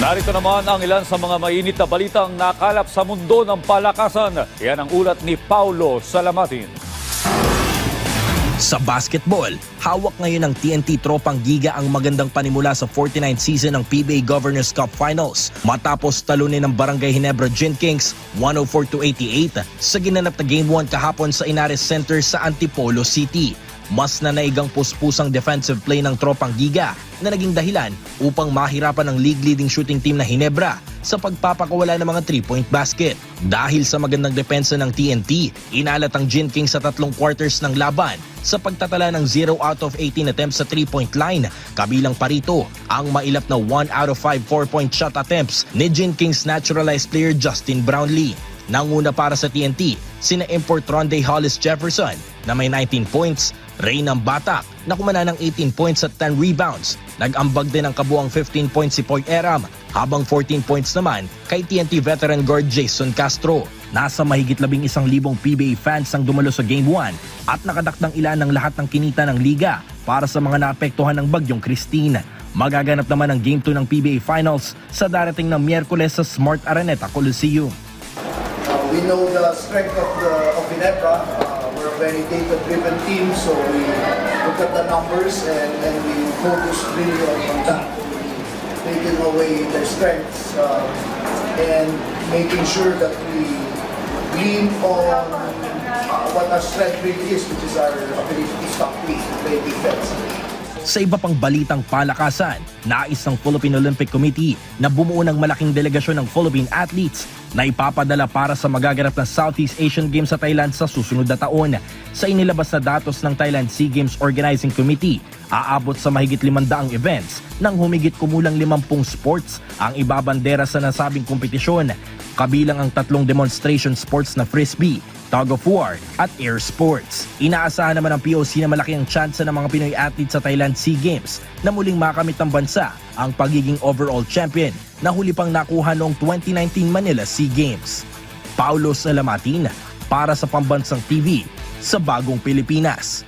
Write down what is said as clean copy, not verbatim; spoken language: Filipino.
Narito naman ang ilan sa mga mainit na balitang nakalap sa mundo ng palakasan. Yan ang ulat ni Paulo Salamatin. Sa basketball, hawak ngayon ng TNT Tropang Giga ang magandang panimula sa 49th season ng PBA Governors Cup Finals matapos talunin ng Barangay Ginebra Gin Kings 104-88 sa ginanap na Game 1 kahapon sa Inares Center sa Antipolo City. Mas nanaigang puspusang defensive play ng Tropang Giga na naging dahilan upang mahirapan ng league-leading shooting team na Ginebra sa pagpapakawala ng mga 3-point basket. Dahil sa magandang depensa ng TNT, inalat ang Gin Kings sa tatlong quarters ng laban sa pagtatala ng 0 out of 18 attempts sa 3-point line. Kabilang pa rito ang mailap na 1 out of 5 4-point shot attempts ni Gin Kings naturalized player Justin Brownlee. Nanguna para sa TNT, sina import Ronde Hollis Jefferson na may 19 points, Reynam Batak na kumana ng 18 points at 10 rebounds. Nag-ambag din ang kabuang 15 points si Poy Eram, habang 14 points naman kay TNT veteran guard Jason Castro. Nasa mahigit 11,000 PBA fans ang dumalo sa Game 1 at nakadakdang ilan ng lahat ng kinita ng liga para sa mga naapektuhan ng bagyong Christine. Magaganap naman ang Game 2 ng PBA Finals sa darating na Miyerkules sa Smart Araneta Coliseum. We know the strength of Ginebra. We're a very data-driven team, so we look at the numbers and we focus really on that, taking away their strengths and making sure that we lean on what our strength really is, which is our ability to stop play defense. Sa iba pang balitang palakasan, nais ng Philippine Olympic Committee na bumuo ng malaking delegasyon ng Philippine athletes na ipapadala para sa magaganap na Southeast Asian Games sa Thailand sa susunod na taon. Sa inilabas na datos ng Thailand SEA Games Organizing Committee, aabot sa mahigit 500 events nang humigit kumulang 50 sports ang ibabandera sa nasabing kompetisyon, kabilang ang 3 demonstration sports na frisbee, tug of war at air sports. Inaasahan naman ng POC na malaki ang tsansa ng mga Pinoy athletes sa Thailand SEA Games na muling makamit ng bansa ang pagiging overall champion na huli pang nakuha noong 2019 Manila SEA Games. Paulo Salamatin para sa Pambansang TV sa Bagong Pilipinas.